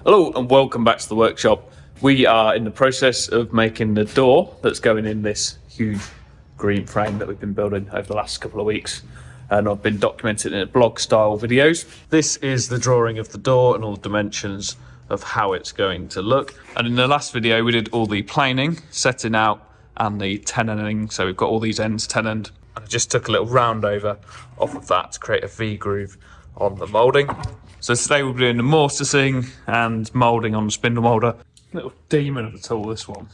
Hello and welcome back to the workshop. We are in the process of making the door that's going in this huge green frame that we've been building over the last couple of weeks, and I've been documenting it in blog style videos. This is the drawing of the door and all the dimensions of how it's going to look. And in the last video we did all the planing, setting out, and the tenoning. So we've got all these ends tenoned, and I just took a little round over off of that to create a V groove on the moulding. So today we'll be doing the mortising and moulding on the spindle moulder. Little demon of a tool, this one.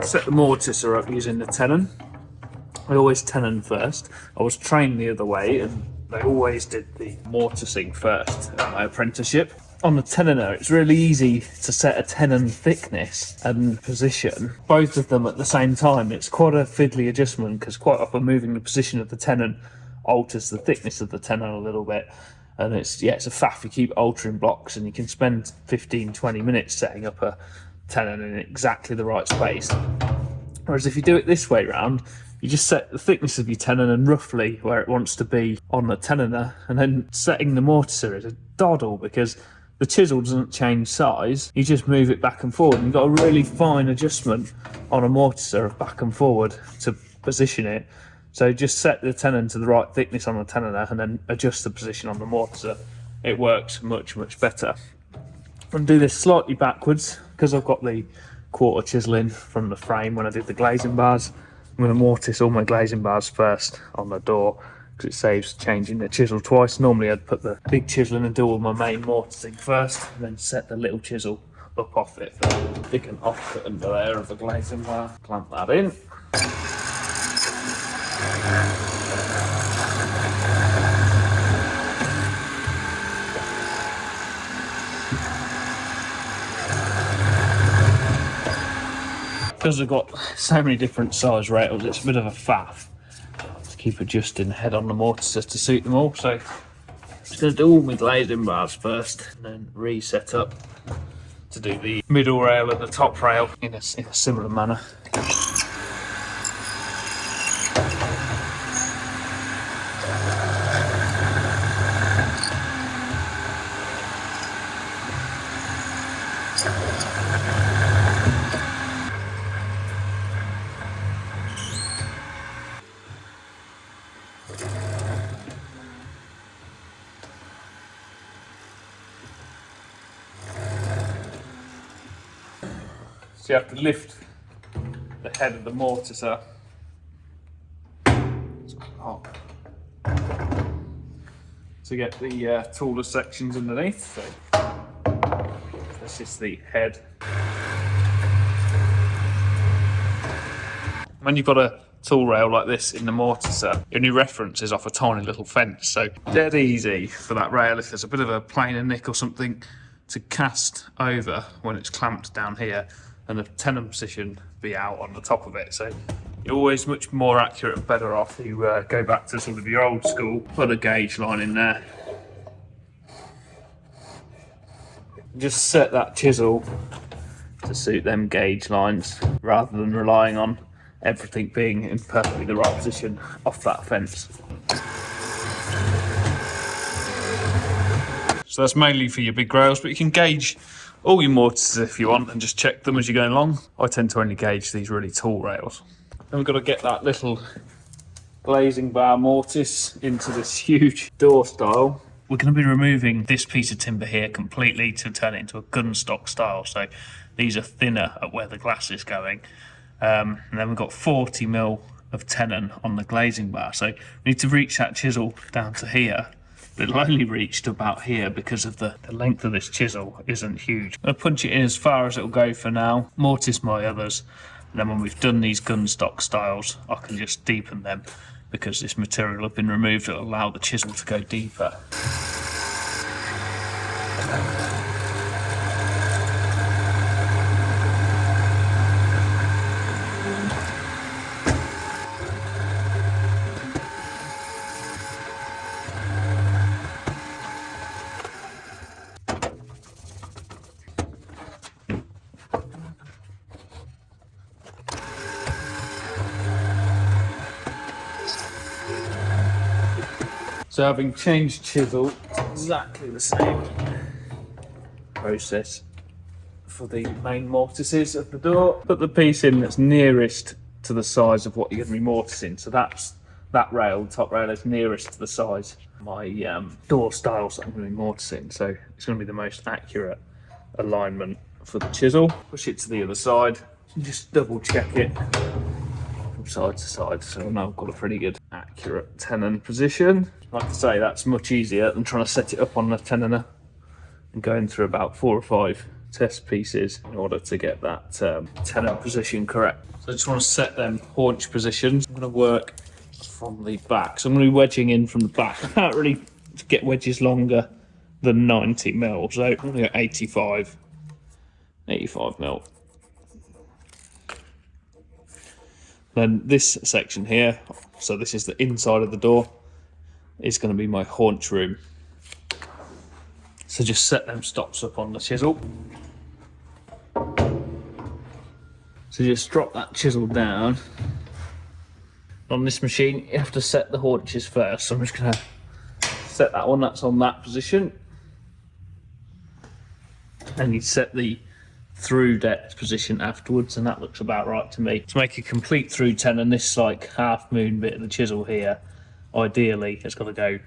Set the mortiser up using the tenon. I always tenon first. I was trained the other way and they always did the mortising first at my apprenticeship. On the tenoner, it's really easy to set a tenon thickness and position, both of them at the same time. It's quite a fiddly adjustment because quite often moving the position of the tenon alters the thickness of the tenon a little bit. And it's a faff. You keep altering blocks and you can spend 15-20 minutes setting up a tenon in exactly the right space. Whereas if you do it this way round, you just set the thickness of your tenon and roughly where it wants to be on the tenoner, and then setting the mortiser is a doddle because the chisel doesn't change size. You just move it back and forward, and you've got a really fine adjustment on a mortiser of back and forward to position it. So just set the tenon to the right thickness on the tenoner and then adjust the position on the mortiser. It works much, much better. I'm going to do this slightly backwards because I've got the quarter chiseling from the frame when I did the glazing bars. I'm going to mortise all my glazing bars first on the door because it saves changing the chisel twice. Normally I'd put the big chisel in and do all my main mortising first and then set the little chisel up off it. Dig an offcut under there of the glazing bar, clamp that in. Because I've got so many different size rails, it's a bit of a faff to keep adjusting the head on the mortiser to suit them all. So I'm just going to do all my glazing bars first and then reset up to do the middle rail and the top rail in a similar manner. So you have to lift the head of the mortiser up to get the taller sections underneath. So that's just the head. When you've got a tool rail like this in the mortiser, your new reference is off a tiny little fence, so dead easy for that rail if there's a bit of a planer nick or something to cast over when it's clamped down here and the tenon position be out on the top of it. So you're always much more accurate and better off to go back to sort of your old school, put a gauge line in there. Just set that chisel to suit them gauge lines rather than relying on everything being in perfectly the right position off that fence. So that's mainly for your big rails, but you can gauge all your mortisers if you want and just check them as you're going along. I tend to only gauge these really tall rails. Then we've got to get that little glazing bar mortise into this huge door stile. We're going to be removing this piece of timber here completely to turn it into a GunStock style. So these are thinner at where the glass is going. And then we've got 40mm of tenon on the glazing bar. So we need to reach that chisel down to here. But it'll only reach to about here because of the length of this chisel isn't huge. I'm going to punch it in as far as it'll go for now, mortise my others, and then when we've done these GunStock styles, I can just deepen them because this material has been removed. It'll allow the chisel to go deeper. So having changed chisel, exactly the same process for the main mortises of the door. Put the piece in that's nearest to the size of what you're going to be mortising. So that's that rail, the top rail is nearest to the size of my door stiles that I'm going to be mortising. So it's going to be the most accurate alignment for the chisel. Push it to the other side and just double check it from side to side. So now I've got a pretty good accurate tenon position. Like I say, that's much easier than trying to set it up on the tenoner and going through about 4 or 5 test pieces in order to get that tenon position correct. So I just want to set them haunch positions. I'm going to work from the back. So I'm going to be wedging in from the back. I can't really get wedges longer than 90 mil. So I'm going to go 85 mil. Then this section here, so this is the inside of the door, is going to be my haunch room. So just set them stops up on the chisel. So just drop that chisel down. On this machine, you have to set the haunches first. So I'm just going to set that one, that's on that position. And you set the through depth position afterwards, and that looks about right to me. To make a complete through tenon, this like half moon bit of the chisel here, ideally it's got to go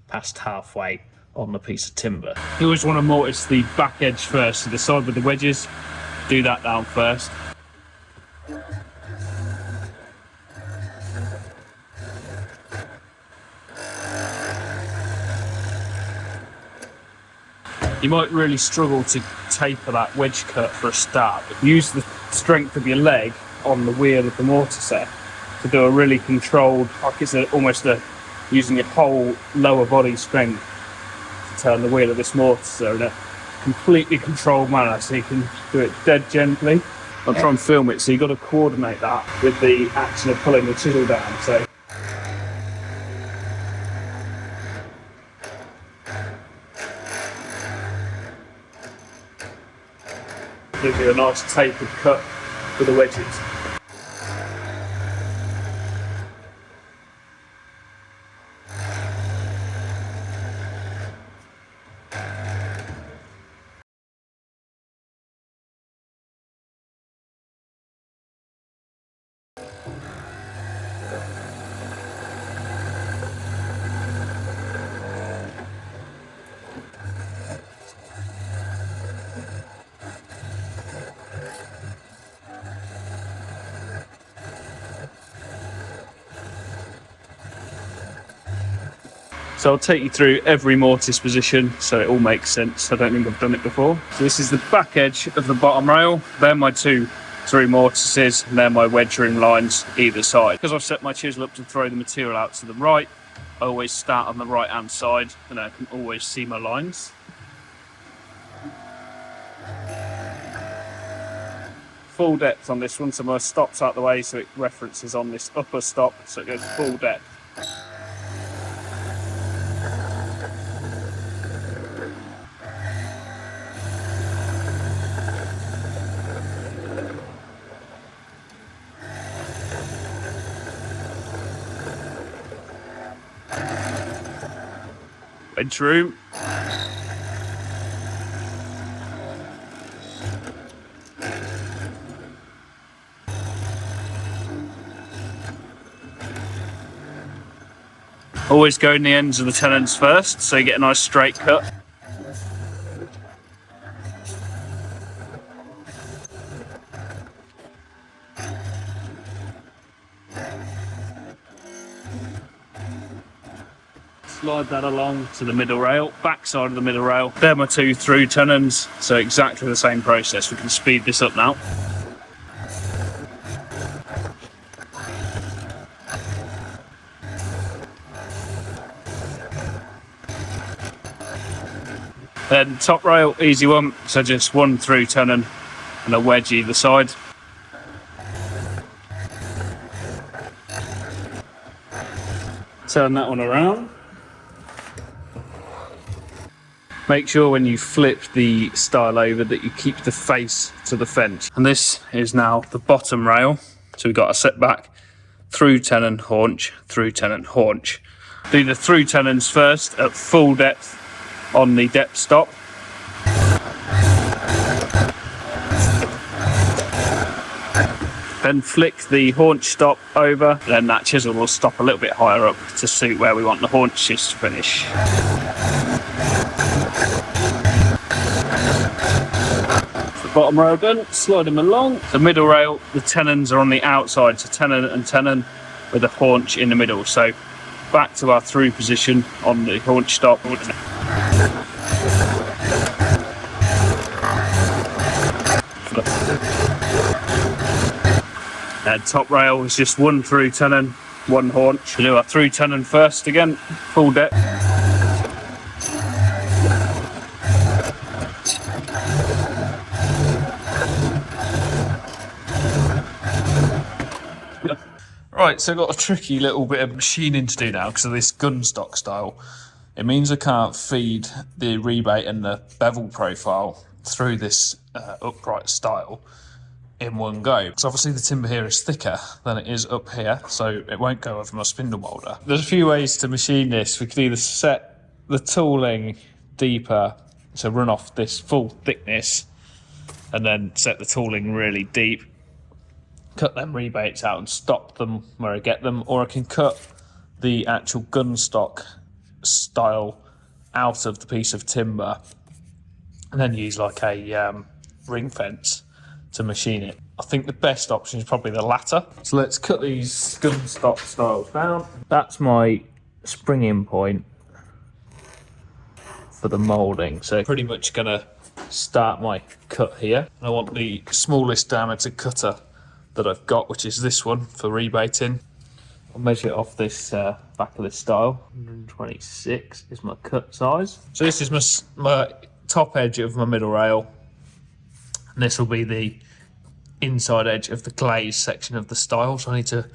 past halfway on the piece of timber. You always want to mortise the back edge first, so the side with the wedges, do that down first. You might really struggle to taper that wedge cut for a start, but use the strength of your leg on the wheel of the mortiser to do a really controlled, like it's almost using your whole lower body strength to turn the wheel of this mortiser in a completely controlled manner, so you can do it dead gently. I'll try and film it, so you've got to coordinate that with the action of pulling the chisel down. So gives you a nice tapered cut for the wedges. So I'll take you through every mortise position so it all makes sense. I don't think I've done it before. So this is the back edge of the bottom rail. They're my 2 through mortises, and they're my wedge room lines either side. Because I've set my chisel up to throw the material out to the right, I always start on the right hand side and I can always see my lines. Full depth on this one, so my stop's out the way so it references on this upper stop, so it goes full depth. Wedge room. Always go in the ends of the tenons first, so you get a nice straight cut. Slide that along to the middle rail, back side of the middle rail. They're my 2 through tenons, so exactly the same process. We can speed this up now. Then top rail, easy one, so just 1 through tenon and a wedge either side. Turn that one around. Make sure when you flip the stile over that you keep the face to the fence. And this is now the bottom rail. So we've got a setback through tenon, haunch, through tenon, haunch. Do the through tenons first at full depth on the depth stop. Then flick the haunch stop over, then that chisel will stop a little bit higher up to suit where we want the haunches to finish. The bottom rail done, slide them along. The middle rail, the tenons are on the outside, so tenon and tenon with a haunch in the middle. So back to our through position on the haunch stop. Top rail is just one through tenon, one haunch. We'll do our through tenon first again, full depth. Right, so I've got a tricky little bit of machining to do now because of this GunStock style. It means I can't feed the rebate and the bevel profile through this upright style in one go. So obviously the timber here is thicker than it is up here, so it won't go over my spindle moulder. There's a few ways to machine this. We could either set the tooling deeper, so run off this full thickness, and then set the tooling really deep, cut them rebates out and stop them where I get them, or I can cut the actual GunStock style out of the piece of timber and then use like a ring fence to machine it. I think the best option is probably the latter. So let's cut these GunStock styles down. That's my springing point for the moulding. So pretty much gonna start my cut here. I want the smallest diameter cutter that I've got, which is this one for rebating. I'll measure it off this back of this style. 126 is my cut size. So this is my top edge of my middle rail. And this will be the inside edge of the glaze section of the style. So I need to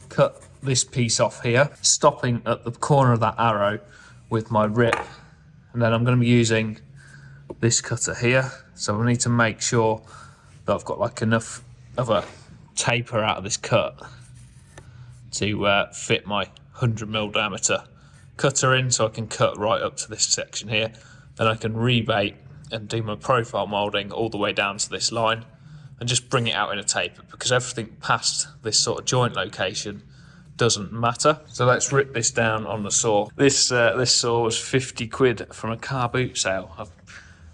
cut this piece off here, stopping at the corner of that arrow with my rip. And then I'm going to be using this cutter here. So I need to make sure that I've got like enough of a taper out of this cut to fit my 100mm diameter cutter in, so I can cut right up to this section here. Then I can rebate and do my profile moulding all the way down to this line and just bring it out in a taper, because everything past this sort of joint location doesn't matter. So let's rip this down on the saw. This saw was 50 quid from a car boot sale. I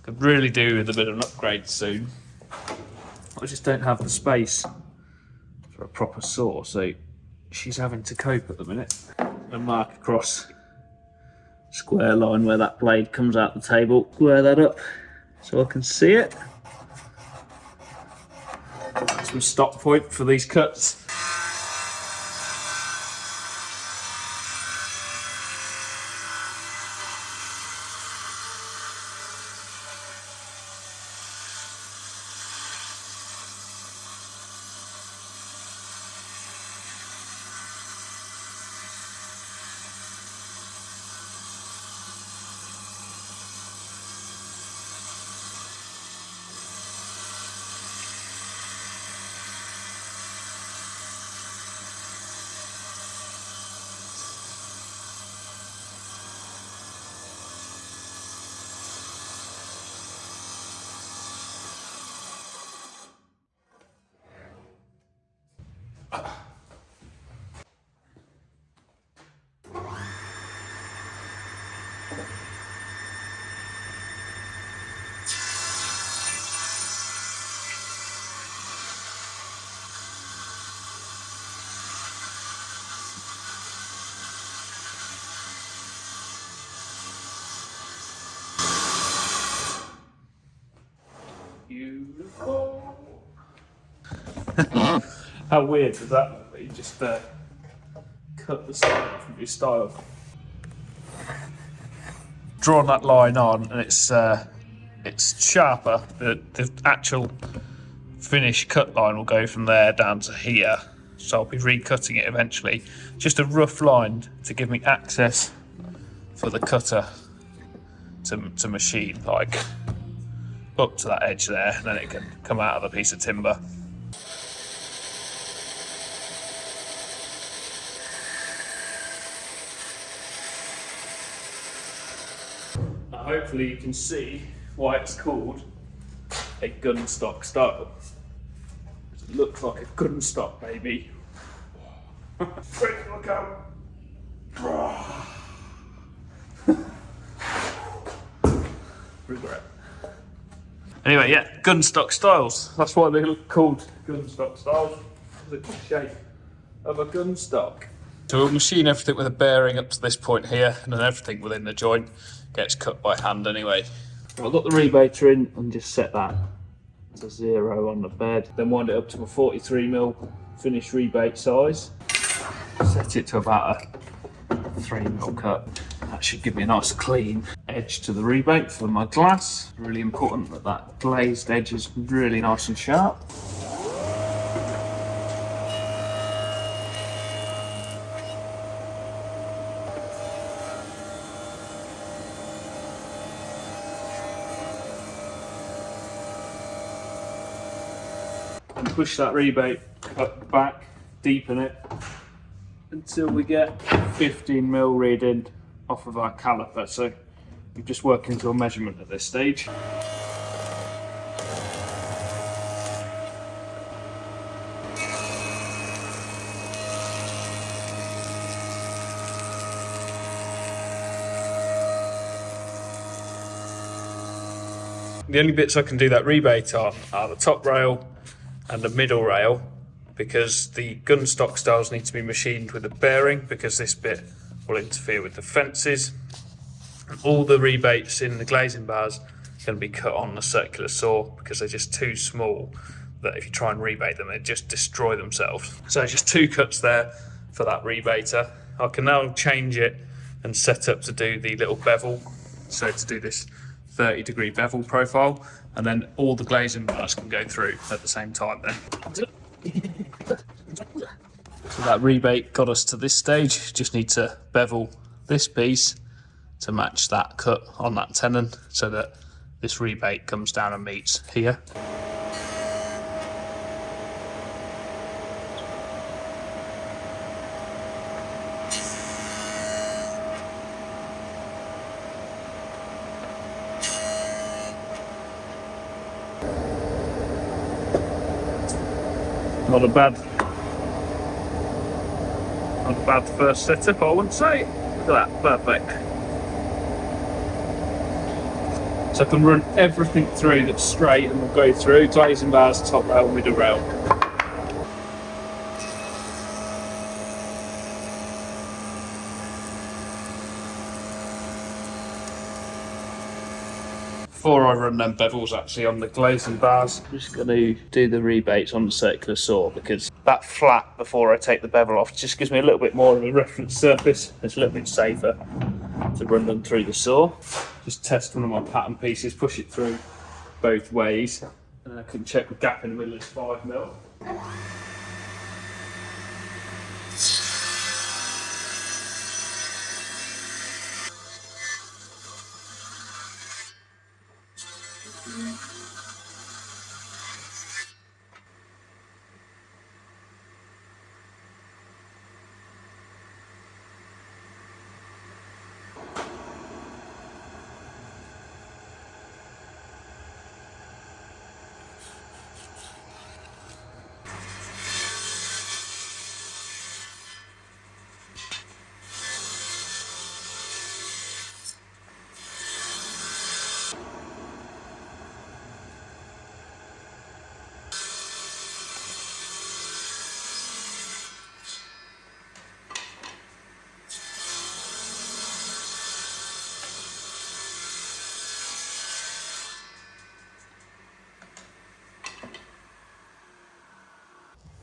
could really do with a bit of an upgrade soon. I just don't have the space for a proper saw, so she's having to cope at the minute. And mark across square line where that blade comes out the table, square that up so I can see it. That's my stop point for these cuts. Beautiful. How weird does that look? You just cut the side off of your style. Drawn that line on, and it's sharper. The actual finish cut line will go from there down to here. So I'll be recutting it eventually. Just a rough line to give me access for the cutter to machine, like up to that edge there, and then it can come out of the piece of timber. Now hopefully you can see why it's called a GunStock style. It looks like a GunStock, baby. Quick, look out! Regret. Anyway, yeah, GunStock Stiles. That's why they look called GunStock Stiles. It's the shape of a GunStock. So we'll machine everything with a bearing up to this point here, and then everything within the joint gets cut by hand anyway. I've got the rebater in and just set that to 0 on the bed. Then wind it up to a 43mm finished rebate size. Set it to about a 3mm cut. That should give me a nice clean edge to the rebate for my glass. Really important that that glazed edge is really nice and sharp. And push that rebate cut back, deepen it until we get 15mm reading off of our caliper. So we're just working to a measurement at this stage. The only bits I can do that rebate on are the top rail and the middle rail, because the GunStock styles need to be machined with a bearing, because this bit will interfere with the fences. And all the rebates in the glazing bars are going to be cut on the circular saw, because they're just too small that if you try and rebate them, they just destroy themselves. So just 2 cuts there for that rebater. I can now change it and set up to do the little bevel, so to do this 30-degree bevel profile, and then all the glazing bars can go through at the same time then. So that rebate got us to this stage. Just need to bevel this piece to match that cut on that tenon, so that this rebate comes down and meets here. Not a bad first setup, I wouldn't say. Look at that, perfect. So I can run everything through that's straight, and we'll go through glazing bars, top rail, middle rail. Before I run them bevels actually on the glazing bars, I'm just going to do the rebates on the circular saw, because that flat before I take the bevel off just gives me a little bit more of a reference surface. It's a little bit safer to run them through the saw. Just test one of my pattern pieces, push it through both ways, and I can check the gap in the middle is 5mm.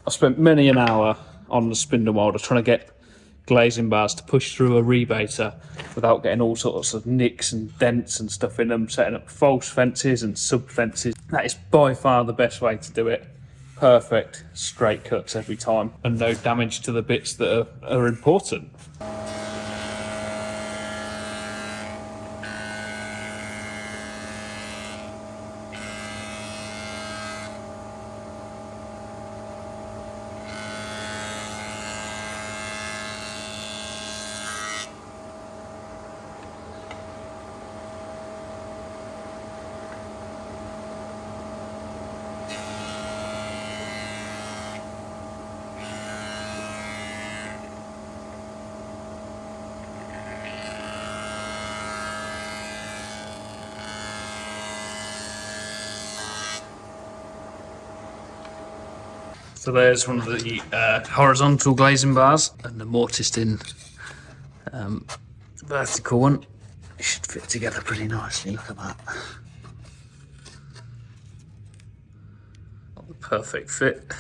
I spent many an hour on the spindle welder trying to get glazing bars to push through a rebater without getting all sorts of nicks and dents and stuff in them, setting up false fences and sub fences. That is by far the best way to do it. Perfect straight cuts every time, and no damage to the bits that are important. So there's one of the horizontal glazing bars and the mortised in vertical one. It should fit together pretty nicely, look at that. Not the perfect fit.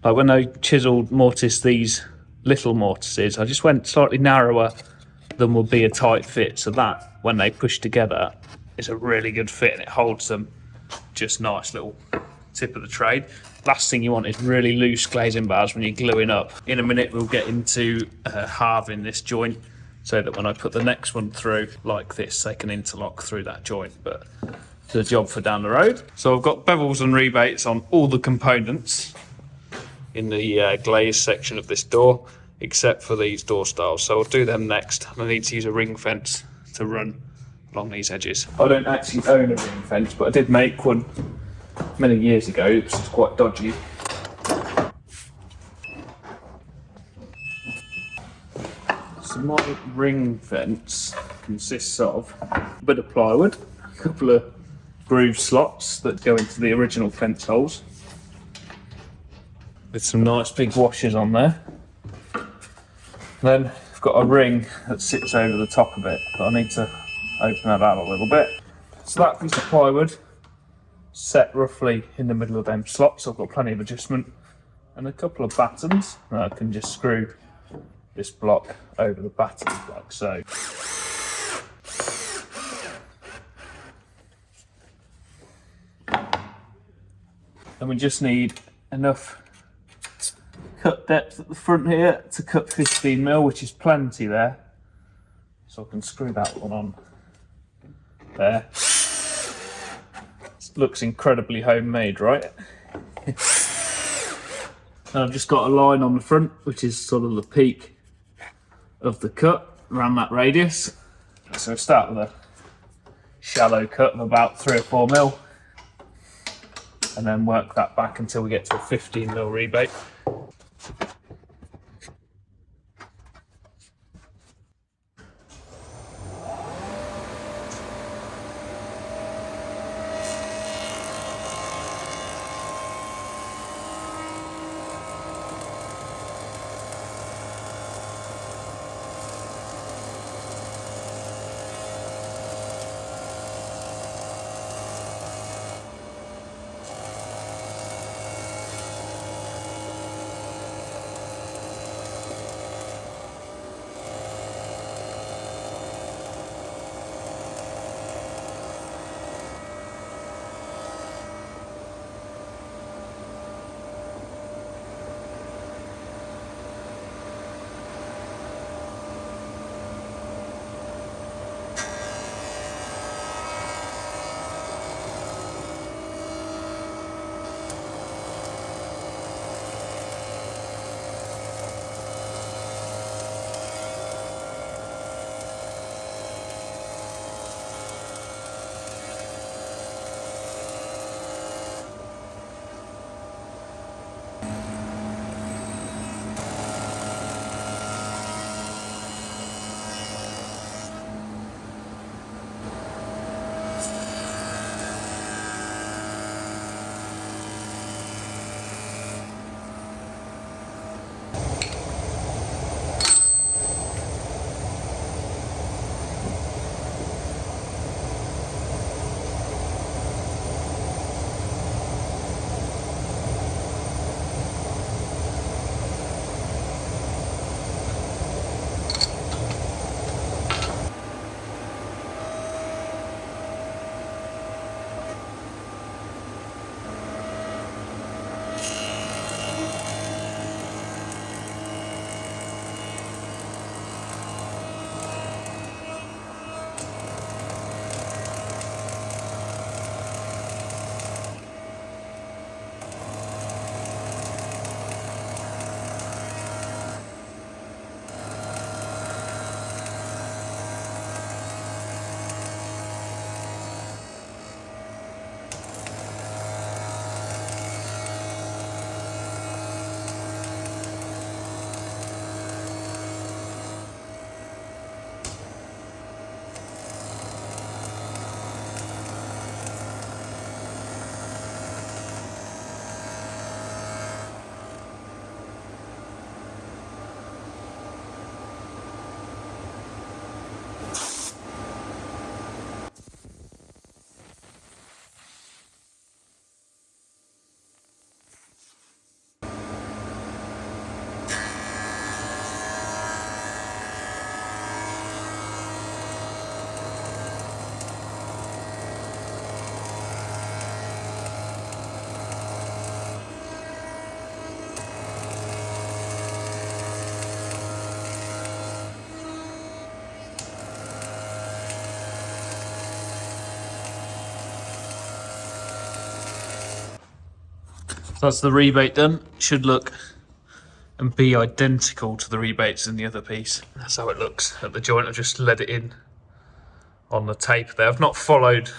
Like when I chiselled mortised these little mortises, I just went slightly narrower than would be a tight fit, so that when they push together is a really good fit and it holds them just nice. Little tip of the trade. Last thing you want is really loose glazing bars when you're gluing up. In a minute we'll get into halving this joint so that when I put the next one through like this, they can interlock through that joint, but the job for down the road. So I've got bevels and rebates on all the components in the glaze section of this door, except for these door stiles. So I'll do them next. I need to use a ring fence to run along these edges. I don't actually own a ring fence, but I did make one many years ago. It was just quite dodgy. So my ring fence consists of a bit of plywood, a couple of groove slots that go into the original fence holes, with some nice big washers on there. Then I've got a ring that sits over the top of it, but I need to open that out a little bit. So that piece of plywood set roughly in the middle of them slots, so I've got plenty of adjustment, and a couple of battens. I can just screw this block over the batten like so. And we just need enough cut depth at the front here to cut 15mm, which is plenty there. So I can screw that one on there. It looks incredibly homemade, right? And I've just got a line on the front, which is sort of the peak of the cut around that radius. So I start with a shallow cut of about 3 or 4mm, and then work that back until we get to a 15mm rebate. So that's the rebate done. Should look and be identical to the rebates in the other piece. That's how it looks at the joint. I've just let it in on the tape there. I've not followed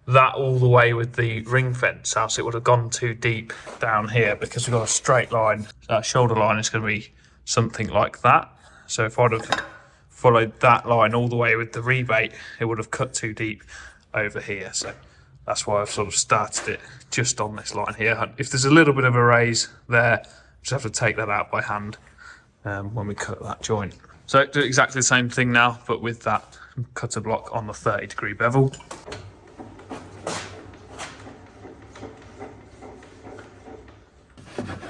that all the way with the ring fence, else it would have gone too deep down here because we've got a straight line. That shoulder line is going to be something like that. So if I'd have followed that line all the way with the rebate, it would have cut too deep over here. So that's why I've sort of started it just on this line here. If there's a little bit of a raise there, just have to take that out by hand when we cut that joint. So do exactly the same thing now, but with that cutter block on the 30-degree bevel.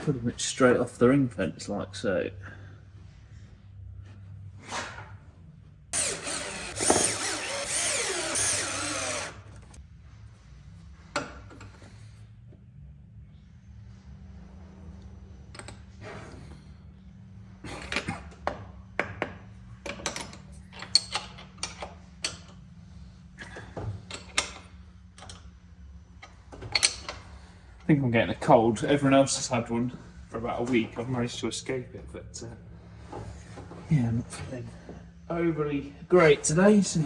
Pretty much straight off the ring fence like so. I think I'm getting a cold. Everyone else has had one for about a week. I've managed to escape it, but yeah, I'm not feeling overly great today. So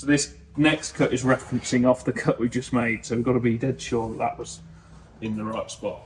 this next cut is referencing off the cut we just made, so we've got to be dead sure that that was in the right spot.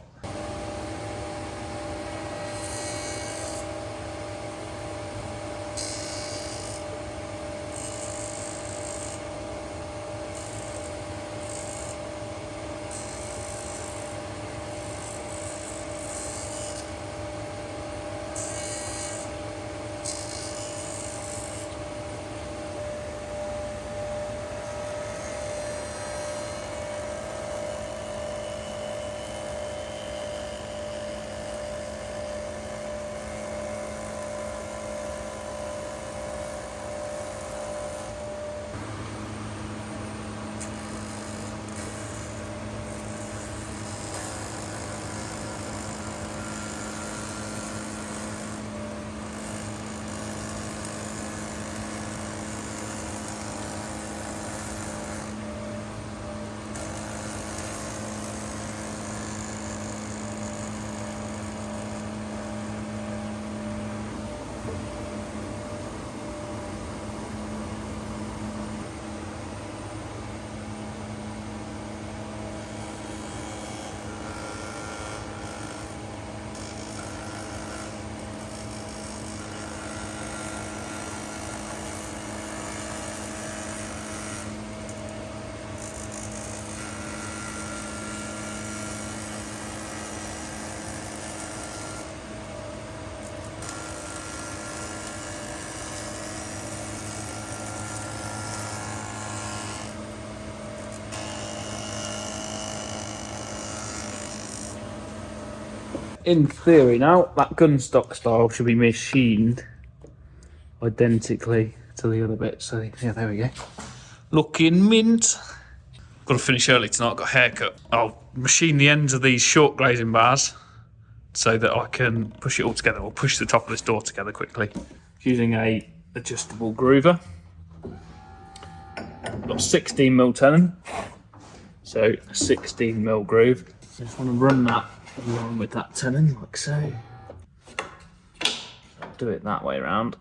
In theory now, that GunStock style should be machined identically to the other bit. So yeah, there we go. Looking mint. Got to finish early tonight, got a haircut. I'll machine the ends of these short glazing bars so that I can push it all together, or push the top of this door together quickly. Using a adjustable groover. Got 16mm tenon, so a 16mm groove. I just want to run that along with that tenon, like so. I'll do it that way around.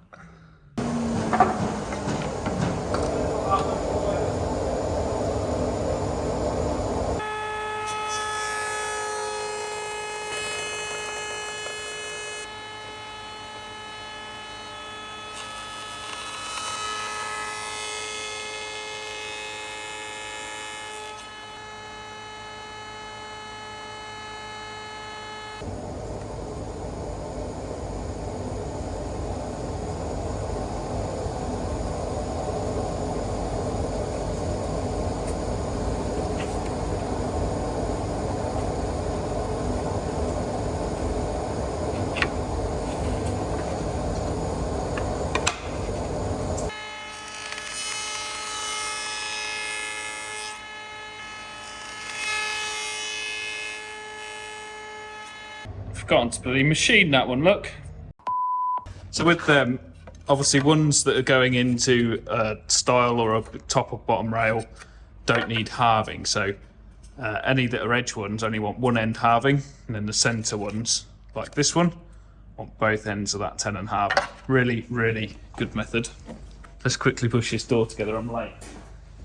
Forgotten to bloody machine that one, look. So with them, obviously ones that are going into a stile or a top or bottom rail don't need halving, so Any that are edge ones only want one end halving, and then the centre ones, like this one, want both ends of that tenon halving. Really, really good method. Let's quickly push this door together, I'm late.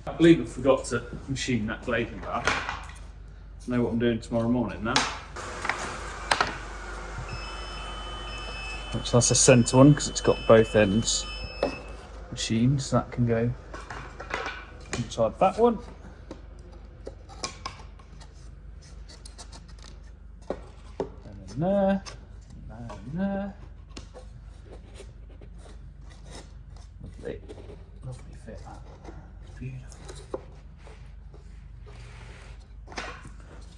I believe I forgot to machine that glazing bar. I know what I'm doing tomorrow morning now. So that's the centre one because it's got both ends machined, so that can go inside that one. And then there, and there. Lovely, lovely fit that. It's beautiful.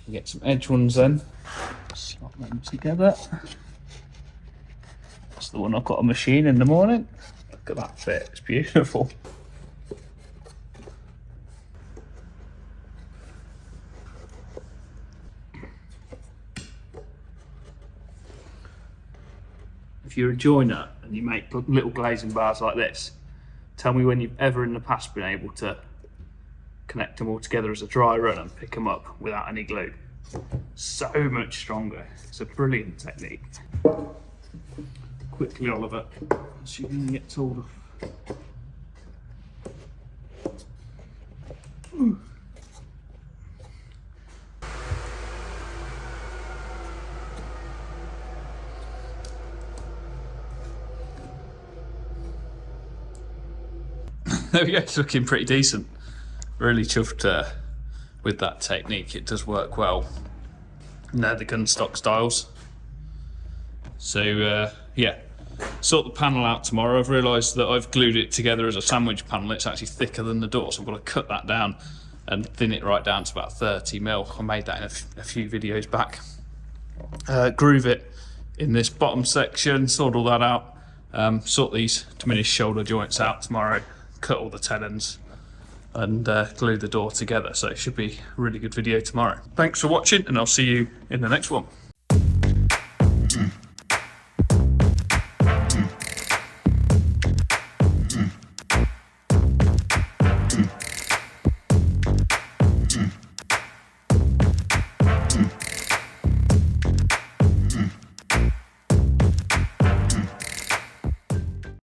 We get some edge ones then, slot them together. That's the one I've got a machine in the morning. Look at that fit, it's beautiful. If you're a joiner and you make little glazing bars like this, tell me when you've ever in the past been able to connect them all together as a dry run and pick them up without any glue. So much stronger. It's a brilliant technique. Quickly, Oliver, so you can get told off. There we go, it's looking pretty decent. Really chuffed with that technique, it does work well. And they're the GunStock Stiles. So yeah, sort the panel out tomorrow. I've realised that I've glued it together as a sandwich panel. It's actually thicker than the door, so I've got to cut that down and thin it right down to about 30mm. I made that in a few videos back. Groove it in this bottom section, sort all that out. Sort these diminished shoulder joints out tomorrow, cut all the tenons and glue the door together. So it should be a really good video tomorrow. Thanks for watching and I'll see you in the next one.